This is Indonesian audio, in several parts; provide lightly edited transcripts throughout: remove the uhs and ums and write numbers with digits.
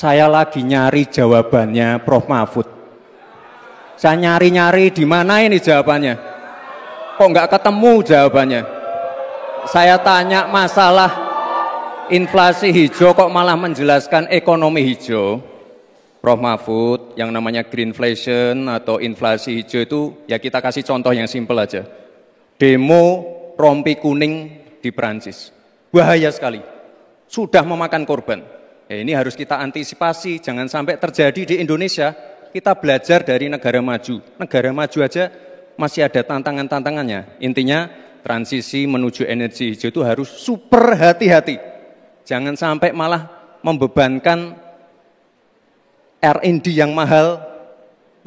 Saya lagi nyari jawabannya Prof. Mahfud. Saya nyari-nyari di mana ini jawabannya. Kok nggak ketemu jawabannya. Saya tanya masalah inflasi hijau kok malah menjelaskan ekonomi hijau. Prof. Mahfud, yang namanya greenflation atau inflasi hijau itu ya kita kasih contoh yang simpel aja. Demo rompi kuning di Perancis. Bahaya sekali. Sudah memakan korban. Ya, ini harus kita antisipasi, jangan sampai terjadi di Indonesia. Kita belajar dari negara maju. Negara maju aja masih ada tantangan-tantangannya. Intinya transisi menuju energi hijau itu harus super hati-hati. Jangan sampai malah membebankan R&D yang mahal,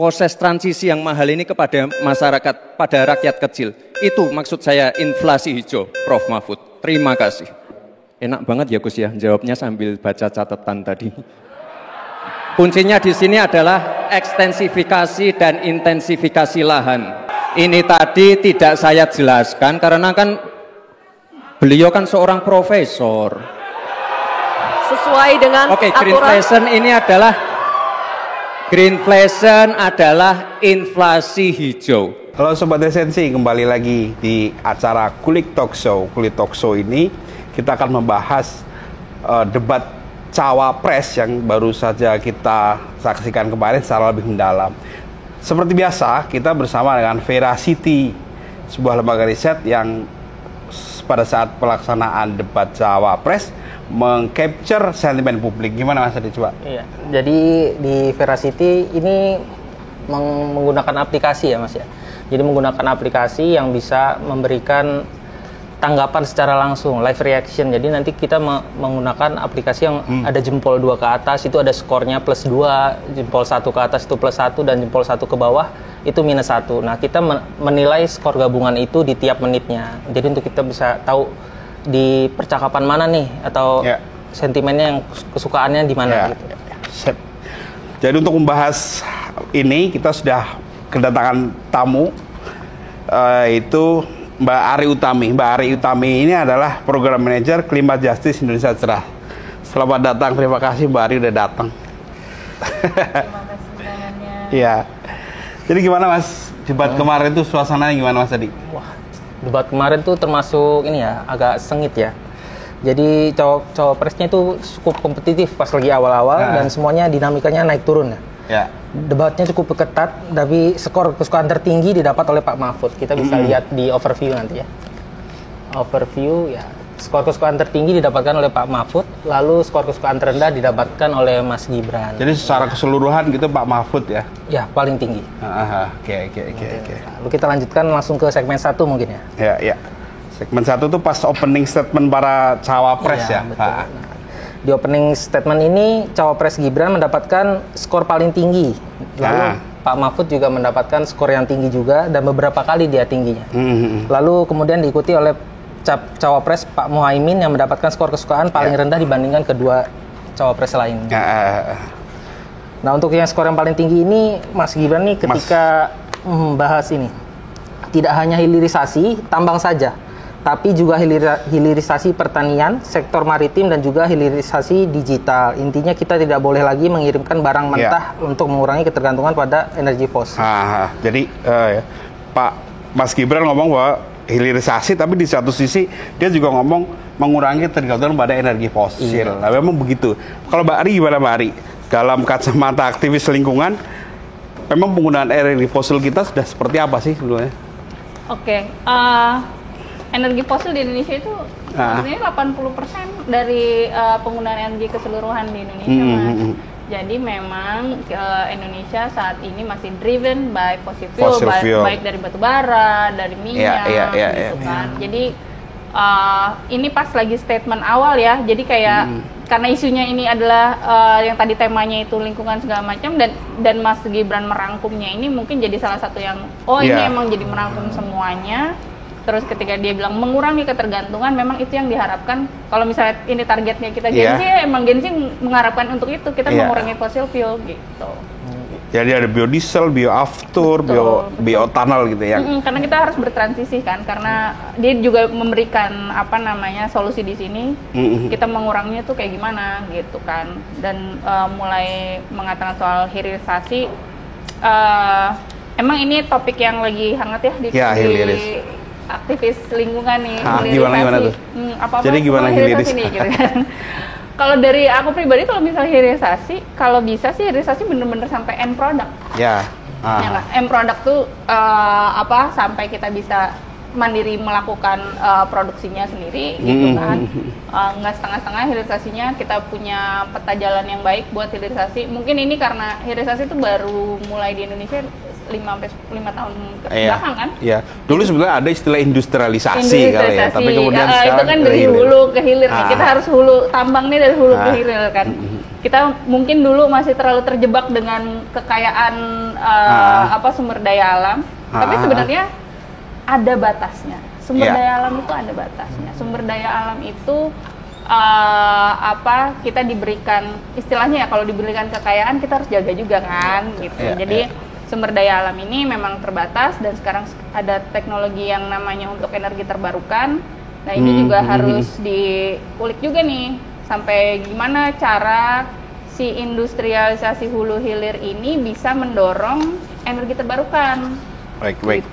proses transisi yang mahal ini kepada masyarakat, pada rakyat kecil. Itu maksud saya inflasi hijau, Prof. Mahfud. Terima kasih. Enak banget ya Gus ya, jawabnya sambil baca catatan tadi. Kuncinya di sini adalah ekstensifikasi dan intensifikasi lahan. Ini tadi tidak saya jelaskan karena kan beliau kan seorang profesor. Sesuai dengan Oke, greenflation adalah inflasi hijau. Halo Sobat Esensi, kembali lagi di acara Kulik Talk Show. Kulik Talk Show ini kita akan membahas debat Cawapres yang baru saja kita saksikan kemarin secara lebih mendalam. Seperti biasa, kita bersama dengan Veracity, sebuah lembaga riset yang pada saat pelaksanaan debat Cawapres mengcapture sentimen publik. Gimana Mas Adi, coba? Iya, jadi di Veracity ini menggunakan aplikasi ya Mas ya. Jadi menggunakan aplikasi yang bisa memberikan tanggapan secara langsung, live reaction. Jadi nanti kita menggunakan aplikasi yang ada jempol 2 ke atas, itu ada skornya +2, jempol 1 ke atas itu +1, dan jempol 1 ke bawah itu -1. Nah, kita menilai skor gabungan itu di tiap menitnya. Jadi untuk kita bisa tahu di percakapan mana nih, atau sentimennya yang kesukaannya di mana gitu. Sip. Jadi untuk membahas ini kita sudah kedatangan tamu, itu Mbak Ari Utami. Mbak Ari Utami ini adalah Program Manager Climate Justice Indonesia Cerah. Selamat datang, terima kasih Mbak Ari udah datang. Terima kasih undangannya. Iya. Jadi gimana Mas, debat kemarin itu suasananya gimana Mas Adi? Wah, debat kemarin tuh termasuk ini ya, agak sengit ya. Jadi cawapresnya itu cukup kompetitif pas lagi awal-awal, dan semuanya dinamikanya naik turun ya. Ya. Debatnya cukup ketat, tapi skor kesukaan tertinggi didapat oleh Pak Mahfud. Kita bisa lihat di overview nanti ya. Overview ya, skor kesukaan tertinggi didapatkan oleh Pak Mahfud, lalu skor kesukaan terendah didapatkan oleh Mas Gibran. Jadi secara keseluruhan gitu Pak Mahfud ya? Ya, paling tinggi. Oke. Lalu kita lanjutkan langsung ke segmen 1 mungkin ya. Ya. Segmen 1 tuh pas opening statement para cawapres ya. Betul. Di opening statement ini, Cawapres Gibran mendapatkan skor paling tinggi. Lalu Pak Mahfud juga mendapatkan skor yang tinggi juga, dan beberapa kali dia tingginya. Lalu kemudian diikuti oleh Cawapres Pak Muhaimin yang mendapatkan skor kesukaan paling rendah dibandingkan kedua Cawapres lain. Nah, untuk yang skor yang paling tinggi ini, Mas Gibran nih ketika membahas ini, tidak hanya hilirisasi tambang saja, tapi juga hilirisasi pertanian, sektor maritim, dan juga hilirisasi digital. Intinya kita tidak boleh lagi mengirimkan barang mentah untuk mengurangi ketergantungan pada energi fosil. Jadi Pak Mas Gibran ngomong bahwa hilirisasi, tapi di satu sisi dia juga ngomong mengurangi ketergantungan pada energi fosil. Nah, memang begitu. Kalau Mbak Ari gimana Mbak Ari? Dalam kacamata aktivis lingkungan, memang penggunaan energi fosil kita sudah seperti apa sih sebenarnya? Oke. Energi fosil di Indonesia itu sebenarnya 80% dari penggunaan energi keseluruhan di Indonesia, Mas. Jadi memang Indonesia saat ini masih driven by fossil fuel, baik dari batu bara, dari minyak, gitu kan. Jadi ini pas lagi statement awal ya. Jadi kayak karena isunya ini adalah yang tadi temanya itu lingkungan segala macam, dan Mas Gibran merangkumnya ini mungkin jadi salah satu yang ini emang jadi merangkum semuanya. Terus ketika dia bilang mengurangi ketergantungan, memang itu yang diharapkan. Kalau misalnya ini targetnya kita Gen Z, emang Gen Z mengharapkan untuk itu, kita mengurangi fossil fuel gitu. Jadi ada biodiesel, bioaftur, bioetanol gitu ya. Karena kita harus bertransisi kan, karena dia juga memberikan apa namanya solusi di sini. Kita menguranginya tuh kayak gimana gitu kan. Dan mulai mengatakan soal hilirisasi, emang ini topik yang lagi hangat ya di aktivis lingkungan nih. Gimana tuh? Jadi gimana hilirisasi nih gitu kan. Kalau dari aku pribadi, kalau misalnya hilirisasi, kalau bisa sih hilirisasi bener-bener sampai end product. Ya nggak? End product tuh sampai kita bisa mandiri melakukan produksinya sendiri gitu kan. Nggak setengah-setengah hilirisasinya, kita punya peta jalan yang baik buat hilirisasi. Mungkin ini karena hilirisasi itu baru mulai di Indonesia 5 tahun ke belakang kan? Iya. Dulu sebenarnya ada istilah industrialisasi kali ya, tapi kemudian sekarang itu kan dari hulu ke hilir nih. Kita harus hulu tambang nih dari hulu ke hilir kan. Kita mungkin dulu masih terlalu terjebak dengan kekayaan sumber daya alam, tapi sebenarnya ada batasnya. Sumber daya alam itu ada batasnya. Sumber daya alam itu kita diberikan, istilahnya ya, kalau diberikan kekayaan kita harus jaga juga kan gitu. Jadi sumber daya alam ini memang terbatas, dan sekarang ada teknologi yang namanya untuk energi terbarukan. Nah ini juga harus dikulik juga nih, sampai gimana cara si industrialisasi hulu hilir ini bisa mendorong energi terbarukan. Baik.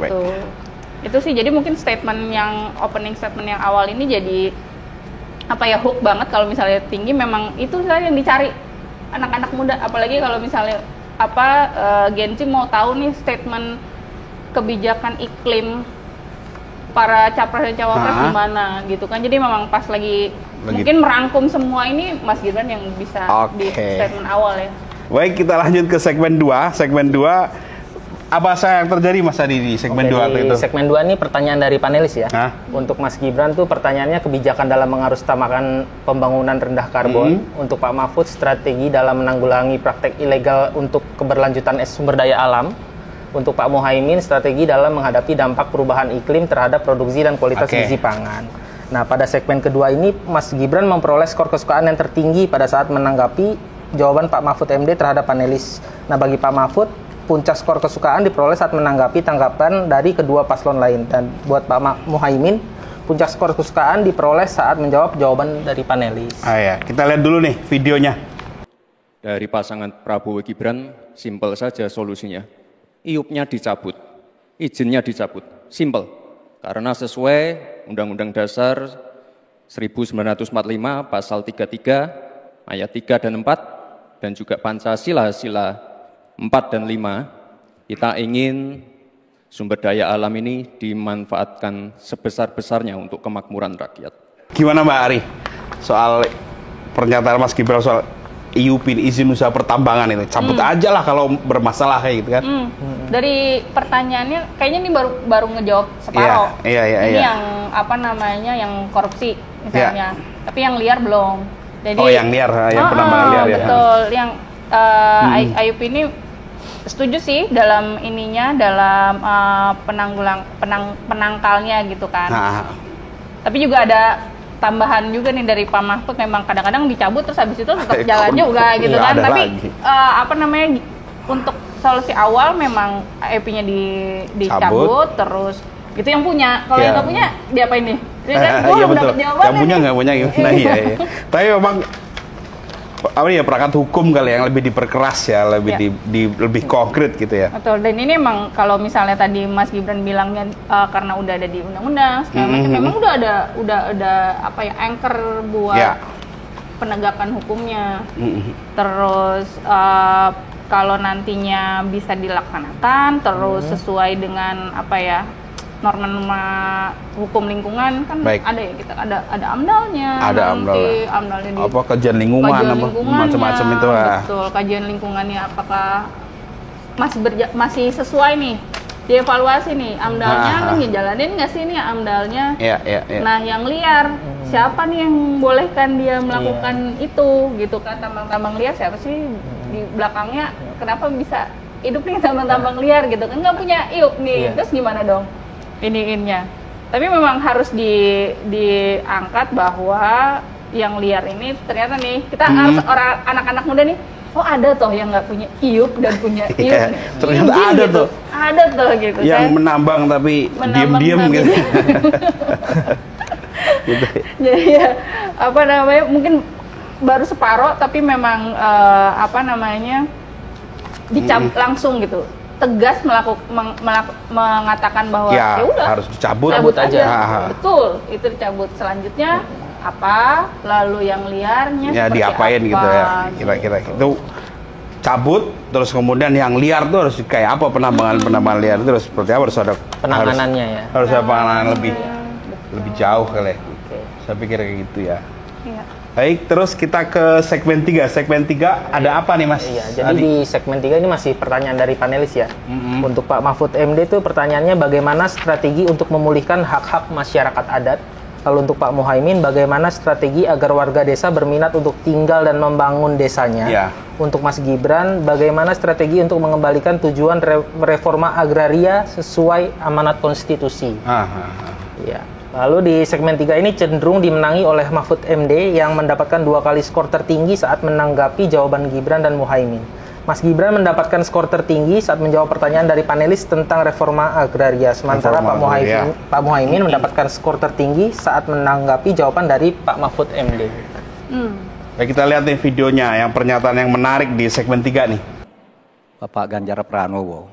Itu sih, jadi mungkin opening statement yang awal ini jadi hook banget. Kalau misalnya tinggi, memang itu yang dicari anak-anak muda, apalagi kalau misalnya Gen Z mau tahu nih statement kebijakan iklim para capres dan cawapres gimana gitu kan. Jadi memang pas lagi mungkin merangkum semua ini Mas Gibran yang bisa di statement awal ya. Baik, kita lanjut ke segmen 2. Segmen 2, apa yang terjadi Mas Adi di segmen 2 itu? Segmen 2 ini pertanyaan dari panelis ya. Untuk Mas Gibran tuh pertanyaannya kebijakan dalam mengarusutamakan pembangunan rendah karbon. Untuk Pak Mahfud, strategi dalam menanggulangi praktek ilegal untuk keberlanjutan sumber daya alam. Untuk Pak Muhaimin, strategi dalam menghadapi dampak perubahan iklim terhadap produksi dan kualitas gizi pangan. Nah, pada segmen kedua ini Mas Gibran memperoleh skor kesukaan yang tertinggi pada saat menanggapi jawaban Pak Mahfud MD terhadap panelis. Nah, bagi Pak Mahfud, puncak skor kesukaan diperoleh saat menanggapi tanggapan dari kedua paslon lain. Dan buat Pak Muhaimin, puncak skor kesukaan diperoleh saat menjawab jawaban dari panelis. Kita lihat dulu nih videonya. Dari pasangan Prabowo Gibran, simpel saja solusinya. IUP-nya dicabut, izinnya dicabut, simpel. Karena sesuai Undang-Undang Dasar 1945 pasal 33 ayat 3 dan 4 dan juga Pancasila 4 dan 5, kita ingin sumber daya alam ini dimanfaatkan sebesar-besarnya untuk kemakmuran rakyat. Gimana Mbak Ari soal pernyataan Mas Gibran soal IUP, izin usaha pertambangan itu? Cabut aja lah kalau bermasalah kayak gitu kan. Dari pertanyaannya kayaknya ini baru ngejawab separuh. Ini yang yang korupsi misalnya. Tapi yang liar belum. Jadi, yang liar, yang penambangan liar ya. Betul, yang IUP ini setuju sih dalam penangkalnya gitu kan. Tapi juga ada tambahan juga nih dari Pak Mahfud, memang kadang-kadang dicabut terus habis itu tetap jalan juga gitu kan. Tapi untuk solusi awal memang IUP-nya dicabut terus itu yang punya. Kalau yang nggak punya diapain nih? Gue belum dapat jawaban. Yang punya nggak punya gimana? Tapi memang perangkat hukum kali yang lebih diperkeras ya, lebih konkret gitu ya. Betul, dan ini emang kalau misalnya tadi Mas Gibran bilangnya karena udah ada di undang-undang segala macam, memang udah ada anchor buat penegakan hukumnya. Terus kalau nantinya bisa dilaksanakan terus sesuai dengan norma-norma hukum lingkungan kan. ada ya, kita ada AMDAL-nya, AMDAL-nya kajian lingkungan macam-macam itu betul, kajian lingkungannya apakah masih sesuai nih, dievaluasi nih AMDAL-nya kan ngejalanin nggak sih nih AMDAL-nya. Nah yang liar siapa nih yang bolehkan dia melakukan itu gitu kan, tambang-tambang liar siapa sih di belakangnya, kenapa bisa hidup nih tambang-tambang liar gitu kan, nggak punya IUP nih. Terus gimana dong iniinnya? Tapi memang harus diangkat bahwa yang liar ini ternyata nih kita harus anak-anak muda nih oh ada toh yang nggak punya iup dan punya iup. Iya, ternyata Izin ada gitu. tuh. Ada tuh gitu. Yang Saya menambang tapi menambang diem-diem tapi- gitu. Gitu. Jadi ya apa namanya mungkin baru separoh tapi memang apa namanya langsung gitu tegas mengatakan bahwa Ya, ya udah harus dicabut. Cabut aja. betul itu dicabut. Selanjutnya apa lalu yang liarnya Ya seperti diapain apa, gitu ya, kira-kira itu cabut. Terus kemudian yang liar tuh harus kayak apa, penambangan liar itu harus seperti apa, harus ada Penanganannya ya. harus ada penanganan lebih jauh kali. Saya pikir kayak gitu ya. Iya. Baik, terus kita ke segmen 3. Segmen 3 ada apa nih Mas? Iya, jadi di segmen 3 ini masih pertanyaan dari panelis ya. Untuk Pak Mahfud MD itu pertanyaannya bagaimana strategi untuk memulihkan hak-hak masyarakat adat? Lalu untuk Pak Muhaimin, bagaimana strategi agar warga desa berminat untuk tinggal dan membangun desanya? Iya. Untuk Mas Gibran, bagaimana strategi untuk mengembalikan tujuan reforma agraria sesuai amanat konstitusi? Ya. Lalu di segmen 3 ini cenderung dimenangi oleh Mahfud MD yang mendapatkan 2 kali skor tertinggi saat menanggapi jawaban Gibran dan Muhaimin. Mas Gibran mendapatkan skor tertinggi saat menjawab pertanyaan dari panelis tentang reforma agraria. Sementara Pak Muhaimin mendapatkan skor tertinggi saat menanggapi jawaban dari Pak Mahfud MD. Baik, kita lihat nih videonya, yang pernyataan yang menarik di segmen 3 nih. Bapak Ganjar Pranowo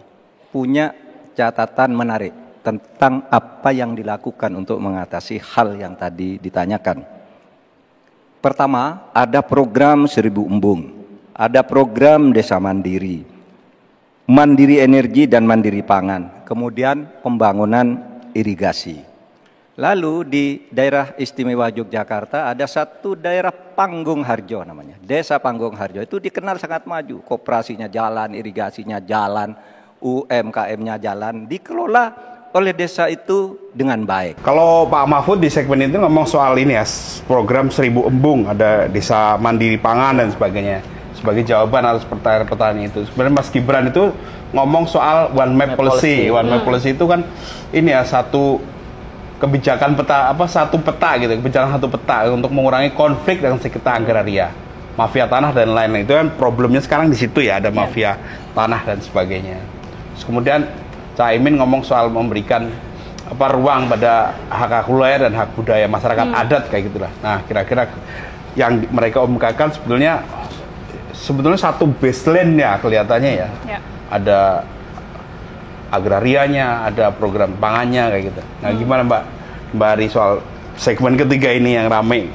punya catatan menarik tentang apa yang dilakukan untuk mengatasi hal yang tadi ditanyakan. Pertama, ada program 1000 embung, ada program desa mandiri, mandiri energi dan mandiri pangan, kemudian pembangunan irigasi. Lalu di daerah istimewa Yogyakarta ada satu daerah Panggung Harjo namanya, Desa Panggung Harjo, itu dikenal sangat maju, koperasinya jalan, irigasinya jalan, UMKM-nya jalan, dikelola oleh desa itu dengan baik. Kalau Pak Mahfud di segmen itu ngomong soal ini ya, program 1000 embung, ada desa mandiri pangan dan sebagainya, sebagai jawaban atas pertanyaan-pertanyaan itu. Sebenarnya Mas Gibran itu ngomong soal one map policy. One map policy itu kan ini ya, satu kebijakan satu peta gitu, kebijakan satu peta untuk mengurangi konflik dengan sekitar agraria, mafia tanah dan lain-lain. Itu kan problemnya sekarang di situ ya, ada mafia tanah dan sebagainya. Terus kemudian Caimin ngomong soal memberikan ruang pada hak wilayah dan hak budaya masyarakat adat kayak gitulah. Nah, kira-kira yang mereka omongkan sebetulnya satu baseline ya kelihatannya ya. Ada agrarianya, ada program pangannya kayak gitu. Nah, gimana Mbak Ari soal segmen ketiga ini yang rame?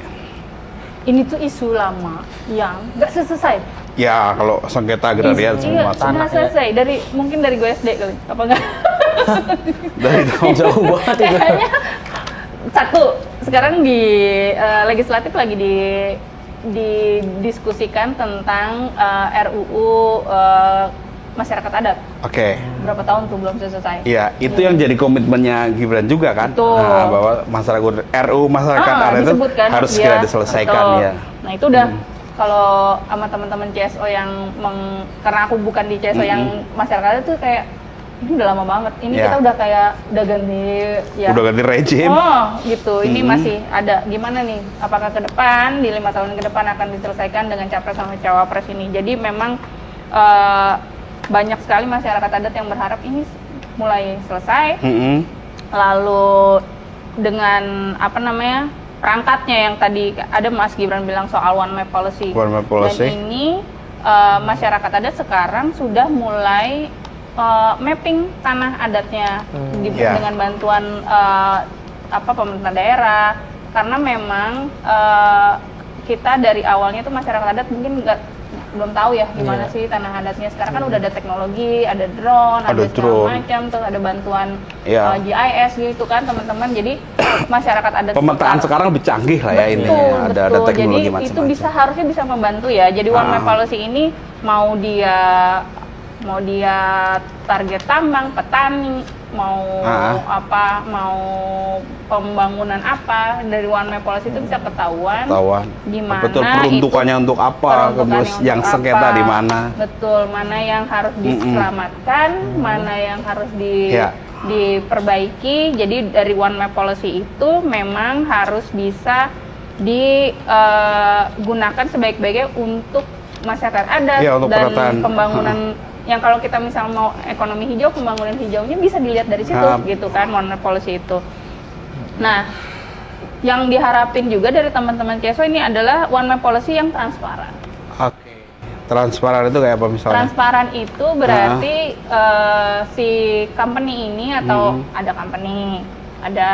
Ini tuh isu lama yang nggak selesai. Ya, kalau sengketa agraria semua sudah selesai mungkin dari gue SD kali, apa enggak? dari tahun Jauh banget itu. Kayaknya satu sekarang di legislatif lagi didiskusikan tentang RUU masyarakat adat. Oke. Berapa tahun tuh belum selesai? Iya, itu yang jadi komitmennya Gibran juga kan. Betul. Nah, bahwa RUU masyarakat adat itu harus segera diselesaikan. Betul. Ya. Nah, itu udah kalau sama teman-teman CSO yang karena aku bukan di CSO yang masyarakat itu kayak ini udah lama banget. Ini kita udah ganti ya. Udah ganti rezim. Oh, gitu. Ini masih ada. Gimana nih? Apakah ke depan di 5 tahun ke depan akan diselesaikan dengan capres sama cawapres ini? Jadi memang banyak sekali masyarakat adat yang berharap ini mulai selesai. Lalu dengan perangkatnya yang tadi ada Mas Gibran bilang soal one map policy. Dan ini masyarakat adat sekarang sudah mulai mapping tanah adatnya dengan bantuan pemerintah daerah, karena memang kita dari awalnya tuh masyarakat adat mungkin belum tahu ya gimana sih tanah adatnya. Sekarang kan udah ada teknologi, ada drone, ada segala macam, terus ada bantuan GIS gitu kan teman-teman. Jadi masyarakat adat pemetaan sekarang lebih canggih lah ya ini. Ada teknologi macam-macam. Jadi itu harusnya bisa membantu ya. Jadi one map policy ini mau dia target tambang, petani, mau pembangunan apa, dari one map policy itu bisa ketahuan gimana betul peruntukannya untuk apa, yang sengketa di mana. Betul, mana yang harus diselamatkan, mana yang harus diperbaiki. Jadi dari one map policy itu memang harus bisa digunakan sebaik-baiknya untuk masyarakat adat untuk dan penataan pembangunan yang kalau kita misal mau ekonomi hijau, pembangunan hijaunya bisa dilihat dari situ gitu kan, one map policy itu. Nah, yang diharapin juga dari teman-teman CSO ini adalah one map policy yang transparan. Oke. Transparan itu kayak apa misalnya? Transparan itu berarti si company ini atau ada company, ada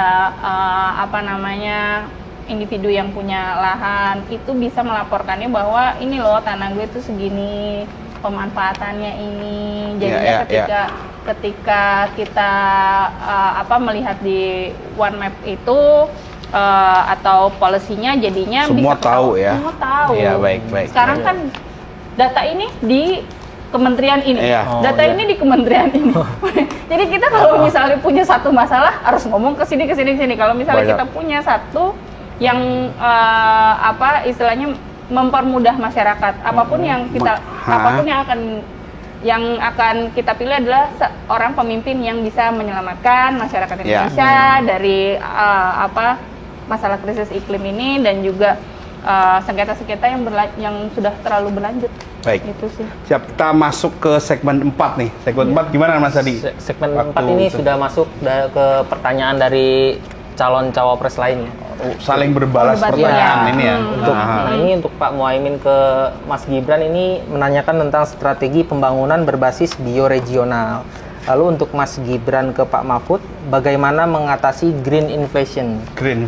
individu yang punya lahan itu bisa melaporkannya bahwa ini loh tanah gue itu segini, pemanfaatannya ini. Jadinya ketika kita melihat di one map itu atau polisinya jadinya semua bisa tahu ya. Semua tahu. Ya, baik. Sekarang kan data ini di kementerian ini, ini di kementerian ini. Jadi kita kalau misalnya punya satu masalah harus ngomong ke sini. Kalau misalnya kita punya satu yang istilahnya mempermudah masyarakat, apapun yang akan kita pilih adalah seorang pemimpin yang bisa menyelamatkan masyarakat Indonesia dari masalah krisis iklim ini dan juga sengketa-sengketa yang sudah terlalu berlanjut. Baik. Itu sih. Siap, kita masuk ke segmen 4 nih. Segmen 4 gimana Mas Adi? Segmen 4 ini sudah masuk ke pertanyaan dari calon cawapres lainnya. Saling berbalas pertanyaan ini ya. Ini untuk Pak Muhaimin ke Mas Gibran ini menanyakan tentang strategi pembangunan berbasis bioregional. Lalu untuk Mas Gibran ke Pak Mahfud, bagaimana mengatasi green inflation?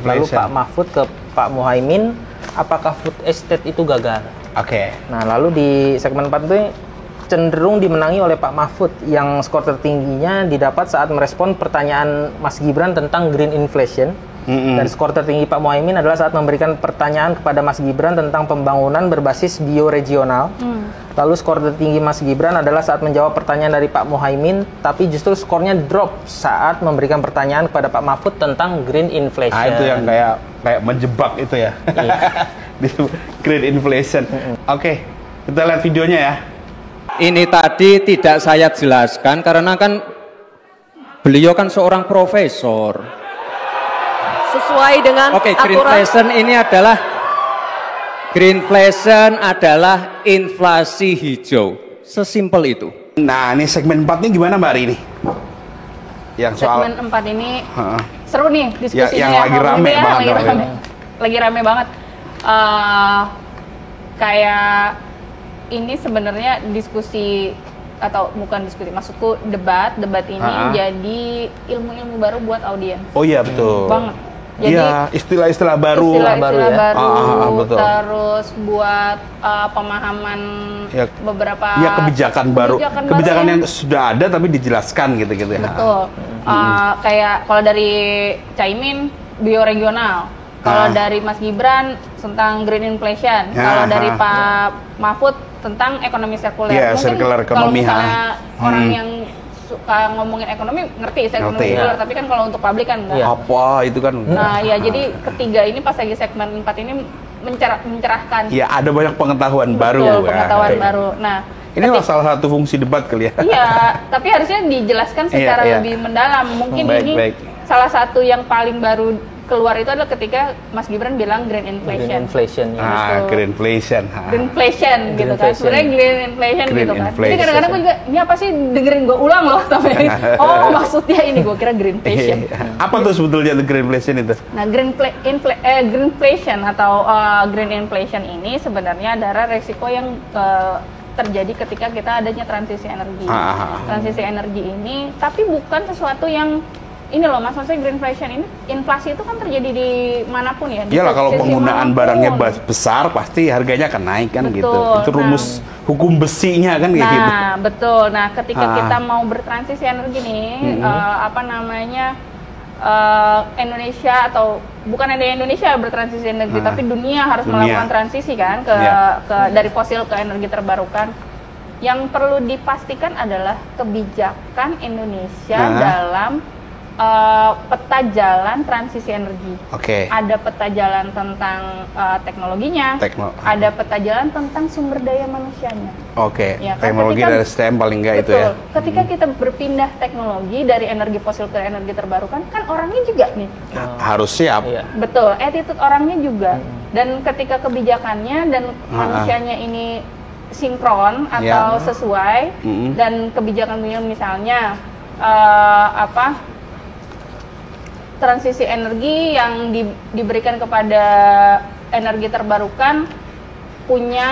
Lalu Pak Mahfud ke Pak Muhaimin, apakah food estate itu gagal? Oke. Nah, lalu di segmen 4 itu cenderung dimenangi oleh Pak Mahfud yang skor tertingginya didapat saat merespon pertanyaan Mas Gibran tentang green inflation. Dan skor tertinggi Pak Muhaimin adalah saat memberikan pertanyaan kepada Mas Gibran tentang pembangunan berbasis bioregional. Lalu skor tertinggi Mas Gibran adalah saat menjawab pertanyaan dari Pak Muhaimin, tapi justru skornya drop saat memberikan pertanyaan kepada Pak Mahfud tentang green inflation. Itu yang kayak menjebak itu ya. Green inflation. Oke, kita lihat videonya ya. Ini tadi tidak saya jelaskan karena kan beliau kan seorang profesor. Sesuai dengan greenflation adalah inflasi hijau. Sesimpel itu. Nah, ini segmen 4 ini gimana Mbak Ari ini? Yang soal segmen 4 ini seru nih diskusinya yang lagi rame banget. Lagi rame banget. Kayak ini sebenarnya diskusi atau bukan diskusi, maksudku debat ini jadi ilmu-ilmu baru buat audiens. Oh iya betul. Banget. Jadi istilah-istilah baru, betul. Terus buat pemahaman beberapa kebijakan baru yang sudah ada tapi dijelaskan gitu ya. Betul. Kayak kalau dari Caimin bioregional, kalau dari Mas Gibran tentang green inflation, kalau dari Pak Mahfud tentang ekonomi sirkuler. Mungkin circular kalau misalnya orang yang suka ngomongin ekonomi ngerti ekonomi sirkuler, tapi kan kalau untuk publik kan enggak. Apa itu kan? Nah, ya jadi ketiga ini pas lagi segmen 4 ini mencerahkan. Iya, ada banyak pengetahuan baru. Pengetahuan baru. Nah, ini salah satu fungsi debat kali ya. Iya, tapi harusnya dijelaskan secara lebih mendalam. Mungkin ini salah satu yang paling baru keluar itu adalah ketika Mas Gibran bilang green inflation. Green inflation gitu kan. Sebenarnya green inflation gitu kan. Jadi kadang-kadang gue juga, ini apa sih, dengerin gue ulang loh. Maksudnya ini, gue kira green inflation. Apa tuh sebetulnya green inflation itu? Nah, green inflation atau green inflation ini sebenarnya adalah resiko yang terjadi ketika kita adanya transisi energi. Transisi energi ini, tapi bukan sesuatu yang ini loh Mas, maksudnya green inflation ini, inflasi itu kan terjadi di manapun ya. Iyalah, kalau penggunaan barangnya besar pasti harganya akan naik kan. Betul. Gitu. Itu rumus hukum besinya kan kayak gitu. Nah, betul. Nah, ketika kita mau bertransisi energi nih, Indonesia atau bukan ada Indonesia bertransisi energi, tapi dunia harus melakukan transisi kan ke dari fosil ke energi terbarukan. Yang perlu dipastikan adalah kebijakan Indonesia dalam peta jalan transisi energi. Ada peta jalan tentang teknologinya, ada peta jalan tentang sumber daya manusianya. Ya, kan teknologi dari STEM paling enggak itu ya. Ketika kita berpindah teknologi dari energi fosil ke energi terbarukan, kan orangnya juga nih harus siap. Betul, attitude orangnya juga. Dan ketika kebijakannya dan manusianya ini sinkron atau sesuai dan kebijakan misalnya transisi energi yang diberikan kepada energi terbarukan punya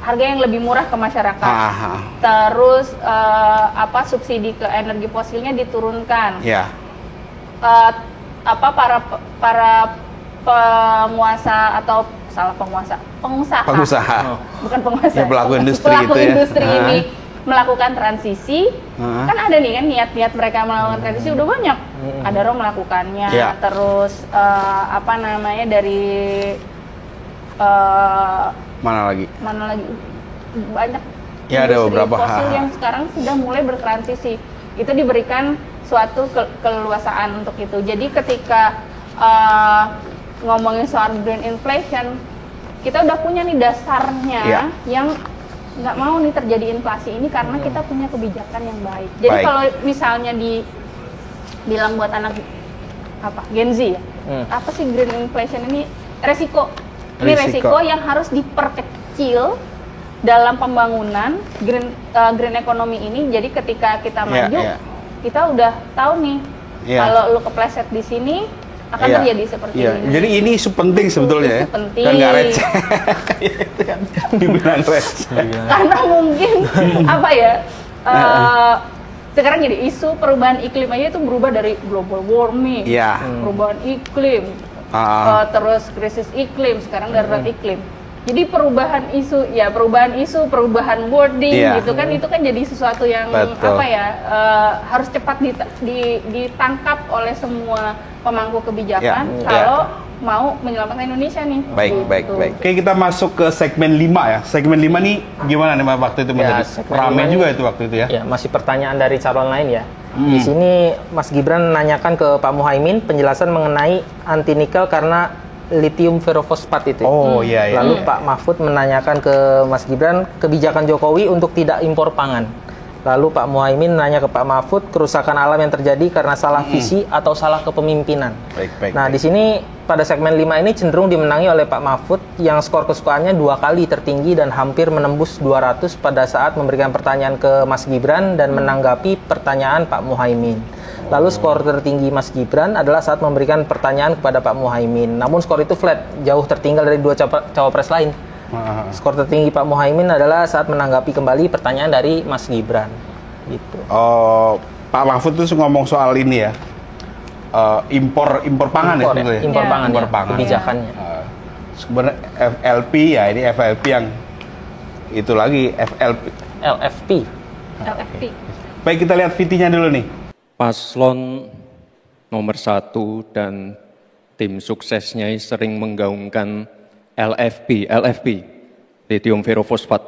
harga yang lebih murah ke masyarakat. Terus subsidi ke energi fosilnya diturunkan. Para penguasa atau pengusaha. Bukan penguasa. Ya, pelaku industri ini melakukan transisi. Kan ada nih kan niat-niat mereka melakukan transisi udah banyak. Adaro melakukannya. Terus dari mana lagi banyak ada beberapa fosil yang sekarang sudah mulai bertransisi. Itu diberikan suatu keleluasaan untuk itu. Jadi ketika ngomongin soal green inflation, kita udah punya nih dasarnya yang nggak mau nih terjadi inflasi ini karena kita punya kebijakan yang baik. Jadi kalau misalnya bilang buat anak Gen Z ya, apa sih green inflation ini? Resiko yang harus diperkecil dalam pembangunan green economy ini. Jadi ketika kita maju, kita udah tahu nih kalau lu kepleset di sini akan terjadi seperti ini. Jadi ini isu penting sebetulnya isu penting. Dan nggak receh. Itu kan dibilang receh. Karena mungkin sekarang jadi isu perubahan iklim aja itu berubah dari global warming, perubahan iklim, terus krisis iklim, sekarang darurat iklim. Jadi perubahan isu, perubahan wording gitu kan, itu kan jadi sesuatu yang harus cepat ditangkap oleh semua pemangku kebijakan kalau mau menyelamatkan Indonesia nih. Baik. Oke, kita masuk ke segmen 5 ya. Segmen 5 nih gimana nih waktu itu ramai juga itu waktu itu ya. Ya, masih pertanyaan dari calon lain ya. Di sini Mas Gibran menanyakan ke Pak Muhaimin penjelasan mengenai anti nikel karena lithium ferrofosfat itu. Lalu Pak Mahfud menanyakan ke Mas Gibran kebijakan Jokowi untuk tidak impor pangan. Lalu Pak Muhaimin nanya ke Pak Mahfud kerusakan alam yang terjadi karena salah visi atau salah kepemimpinan. Nah, di sini pada segmen 5 ini cenderung dimenangi oleh Pak Mahfud yang skor kesukaannya 2 kali tertinggi dan hampir menembus 200 pada saat memberikan pertanyaan ke Mas Gibran dan menanggapi pertanyaan Pak Muhaimin. Lalu skor tertinggi Mas Gibran adalah saat memberikan pertanyaan kepada Pak Muhaimin. Namun skor itu flat, jauh tertinggal dari 2 cawapres lain. Skor tertinggi Pak Muhaimin adalah saat menanggapi kembali pertanyaan dari Mas Gibran. Gitu. Pak Mahfud tuh ngomong soal ini ya, impor pangan impor pangan, kebijakannya. Sebenarnya FLP ya, ini FLP yang itu lagi LFP. Baik, kita lihat VT-nya dulu nih. Paslon nomor 1 dan tim suksesnya sering menggaungkan LFP, lithium ferrofosfat.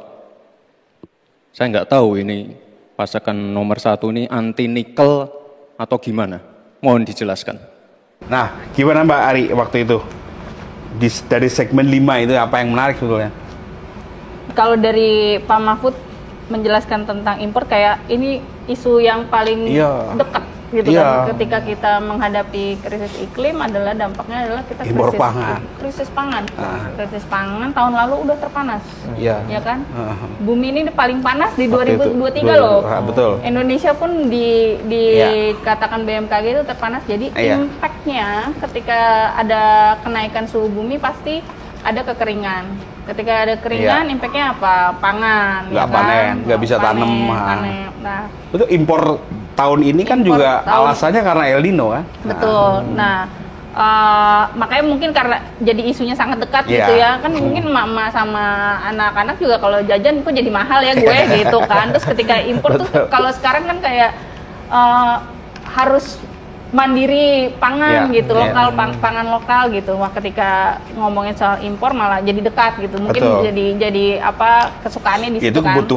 Saya nggak tahu ini pasangan nomor 1 ini anti nikel atau gimana? Mohon dijelaskan. Nah, gimana Mbak Ari waktu itu? Dari segmen 5 itu apa yang menarik sebetulnya? Kalau dari Pak Mahfud menjelaskan tentang impor, kayak ini isu yang paling dekat gitu kan, ketika kita menghadapi krisis iklim adalah dampaknya adalah kita krisis pangan. Krisis pangan tahun lalu udah terpanas, ya kan? Bumi ini paling panas di 2023 loh. Betul. Indonesia pun dikatakan BMKG itu terpanas. Jadi impact-nya ketika ada kenaikan suhu bumi pasti ada kekeringan. Ketika ada keringan, impact-nya apa? Pangan. Nggak panen, nggak bisa tanam. Nah, itu impor tahun ini kan juga alasannya karena El Nino kan? Betul. Nah, makanya mungkin karena jadi isunya sangat dekat gitu ya, kan mungkin emak-emak sama anak-anak juga kalau jajan kok jadi mahal ya gue gitu kan. Terus ketika impor tuh kalau sekarang kan kayak harus mandiri pangan gitu, lokal pangan lokal gitu. Wah, ketika ngomongin soal impor malah jadi dekat gitu. Mungkin jadi apa kesukaannya di situ kan. Itu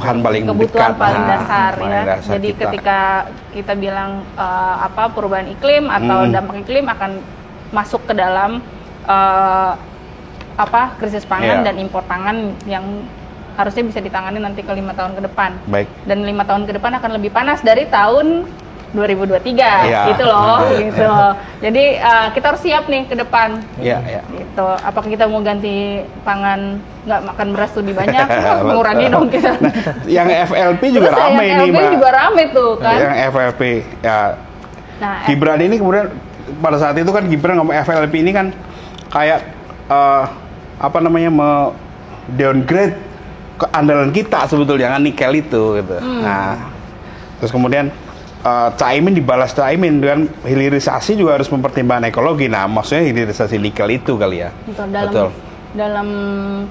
kebutuhan paling dasar ya. Jadi ketika kita bilang perubahan iklim atau dampak iklim akan masuk ke dalam krisis pangan dan impor pangan yang harusnya bisa ditangani nanti ke 5 tahun ke depan. Baik. Dan 5 tahun ke depan akan lebih panas dari tahun 2023 gitu loh gitu. Jadi kita harus siap nih ke depan. Gitu. Apakah kita mau ganti pangan nggak makan beras lebih banyak? Harus mengurangi dong kita. Nah, yang FLP juga rame ini, Mbak. juga rame tuh kan. Yang FLP ya. Nah, Gibran ini kemudian pada saat itu kan Gibran ngomong FLP ini kan kayak apa namanya downgrade keandalan kita sebetulnya kan nikel itu gitu. Nah, terus kemudian Caimin dibalas Caimin dengan hilirisasi juga harus mempertimbangkan ekologi. Nah, maksudnya hilirisasi nikel itu kali ya. Betul. Dalam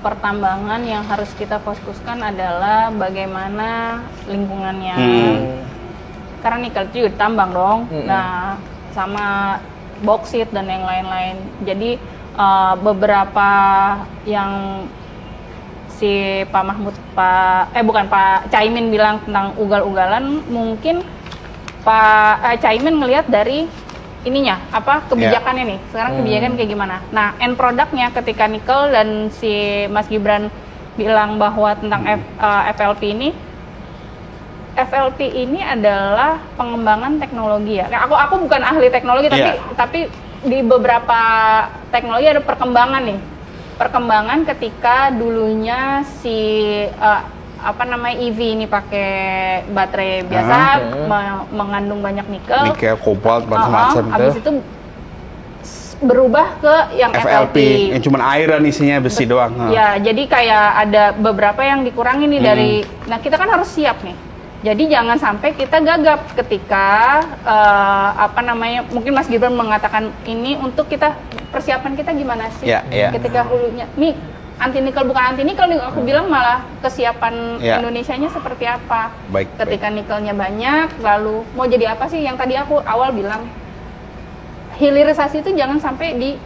pertambangan yang harus kita fokuskan adalah bagaimana lingkungannya. Karena nikel itu juga tambang dong. Nah, sama boksit dan yang lain-lain. Jadi beberapa yang si Pak Caimin bilang tentang ugal-ugalan, mungkin Pak Caimin ngelihat dari ininya kebijakannya nih. Sekarang kebijakan kayak gimana? Nah, end produknya ketika nikel dan si Mas Gibran bilang bahwa tentang FLP ini adalah pengembangan teknologi ya. Aku bukan ahli teknologi tapi di beberapa teknologi ada perkembangan nih. Perkembangan ketika dulunya si EV ini pakai baterai biasa, mengandung banyak nikel, kobalt, macam-macam. Habis itu berubah ke yang FLP. Yang cuma iron isinya besi doang. Ya, jadi kayak ada beberapa yang dikurangi nih dari. Nah, kita kan harus siap nih. Jadi jangan sampai kita gagap ketika mungkin Mas Gibran mengatakan ini untuk kita persiapan kita gimana sih? Ketika hulunya nih anti nikel bukan anti nikel, aku bilang malah kesiapan Indonesianya seperti apa. Ketika nikelnya banyak, lalu mau jadi apa sih? Yang tadi aku awal bilang hilirisasi itu jangan sampai di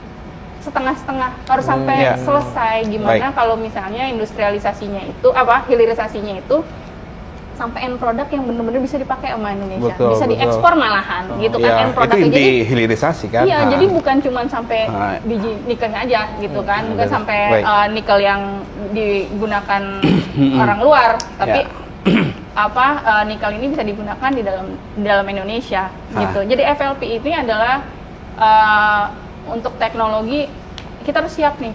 setengah-setengah, harus sampai selesai. Gimana kalau misalnya industrialisasinya itu hilirisasinya itu sampai end produk yang benar-benar bisa dipakai sama Indonesia, bisa diekspor malahan, gitu kan end produknya. Itu inti hilirisasi kan? Iya, jadi bukan cuma sampai biji nikelnya aja, gitu kan, bukan sampai nikel yang digunakan orang luar, tapi nikel ini bisa digunakan di dalam Indonesia, gitu. Jadi FLP ini adalah untuk teknologi. Kita harus siap nih,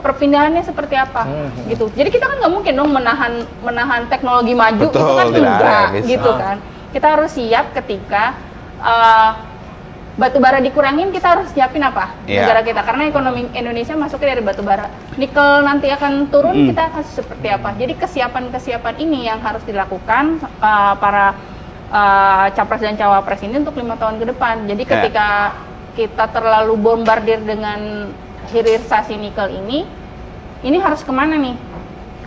perpindahannya seperti apa, gitu. Jadi kita kan nggak mungkin dong menahan teknologi maju, itu kan enggak, gitu kan. Kita harus siap ketika batu bara dikurangin, kita harus siapin apa negara kita, karena ekonomi Indonesia masuknya dari batu bara. Nikel nanti akan turun, kita akan seperti apa. Jadi kesiapan ini yang harus dilakukan para capres dan cawapres ini untuk 5 tahun ke depan. Jadi ketika kita terlalu bombardir dengan hilirisasi nikel ini harus kemana nih?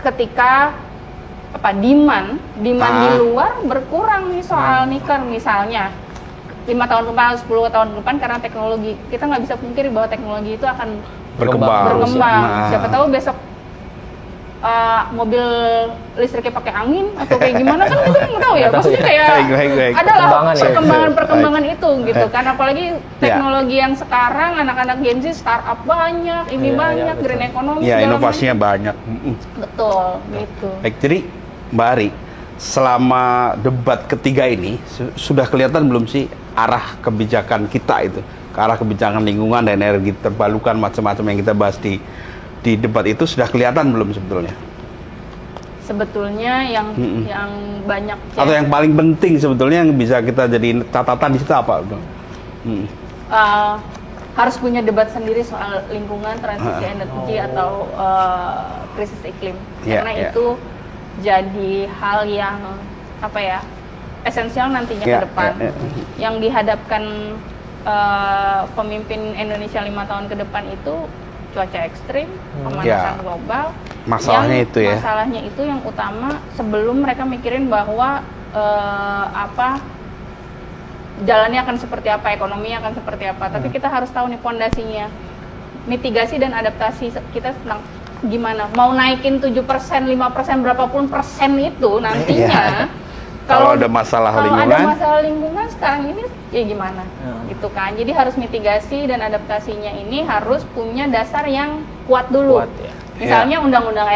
Ketika demand di luar berkurang nih soal nikel misalnya 5 tahun ke depan, 10 tahun ke depan, karena teknologi kita nggak bisa pungkiri bahwa teknologi itu akan berkembang. Siapa tahu besok mobil listriknya pakai angin atau kayak gimana kan kita nggak tahu ya. Maksudnya kayak adalah perkembangan itu gitu kan. Apalagi teknologi yang sekarang anak-anak Gen Z startup banyak, banyak green economy. Iya, inovasinya banyak. Betul gitu. Baik, jadi Mbak Ari, selama debat ketiga ini sudah kelihatan belum sih arah kebijakan kita itu, ke arah kebijakan lingkungan dan energi terbarukan macam-macam yang kita bahas di debat itu sudah kelihatan belum sebetulnya? Sebetulnya yang banyak atau yang paling penting sebetulnya yang bisa kita jadi catatan di situ apa? Harus punya debat sendiri soal lingkungan, transisi energi atau krisis iklim, karena itu jadi hal yang esensial nantinya ke depan. Yang dihadapkan pemimpin Indonesia 5 tahun ke depan itu cuaca ekstrim, pemanasan global. Masalahnya itu yang utama sebelum mereka mikirin bahwa jalannya akan seperti apa, ekonominya akan seperti apa. Tapi kita harus tahu nih pondasinya, mitigasi dan adaptasi kita tentang gimana. Mau naikin 7%, 5%, berapapun persen itu nantinya. Kalau ada masalah lingkungan sekarang ini ya gimana gitu kan. Jadi harus mitigasi dan adaptasinya ini harus punya dasar yang kuat dulu. Misalnya undang-undang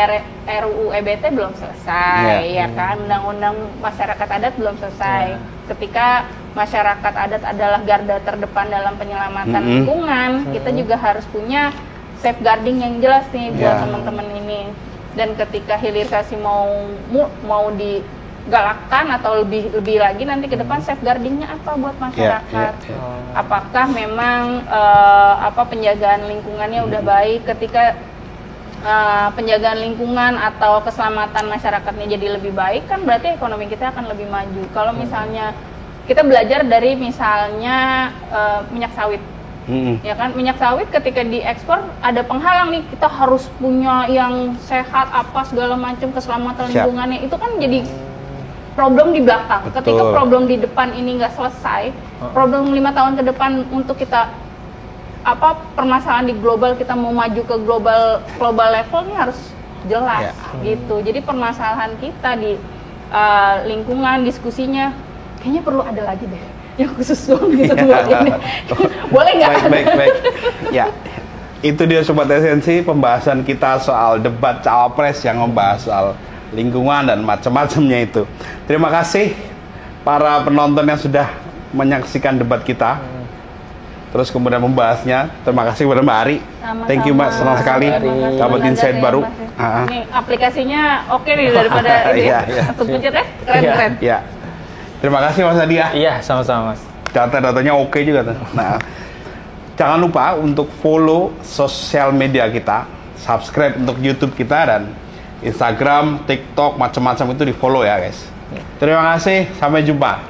RUU EBT belum selesai, ya kan? Undang-undang masyarakat adat belum selesai. Ketika masyarakat adat adalah garda terdepan dalam penyelamatan lingkungan, kita juga harus punya safeguarding yang jelas nih buat teman-teman ini. Dan ketika hilirisasi mau digalakkan atau lebih lagi nanti ke depan safeguardingnya apa buat masyarakat? Apakah memang penjagaan lingkungannya udah baik? Ketika penjagaan lingkungan atau keselamatan masyarakatnya jadi lebih baik, kan berarti ekonomi kita akan lebih maju. Kalau misalnya kita belajar dari misalnya minyak sawit, ya kan, minyak sawit ketika diekspor ada penghalang nih, kita harus punya yang sehat apa segala macam, keselamatan lingkungannya itu kan jadi problem di belakang. Ketika problem di depan ini nggak selesai, problem 5 tahun ke depan untuk kita permasalahan di global, kita mau maju ke global level ini harus jelas gitu. Jadi permasalahan kita di lingkungan, diskusinya kayaknya perlu ada lagi deh yang khusus gitu buat ini. Boleh nggak? Baik. Ya, itu dia Sobat Esensi, pembahasan kita soal debat cawapres yang membahas soal lingkungan dan macam-macamnya itu. Terima kasih para penonton yang sudah menyaksikan debat kita. Terus kemudian membahasnya. Terima kasih kepada Mbak Ari. Sama-sama. Thank you Mbak, senang sekali dapat insight baru. Ini aplikasinya oke nih daripada ini. Langsung pencet ya, keren-keren. Ya. Terima kasih Mas Adi ya. Iya, sama-sama Mas. Data-datanya oke juga tuh. Nah, jangan lupa untuk follow sosial media kita, subscribe untuk YouTube kita dan Instagram, TikTok, macam-macam itu di follow ya guys. Terima kasih, sampai jumpa.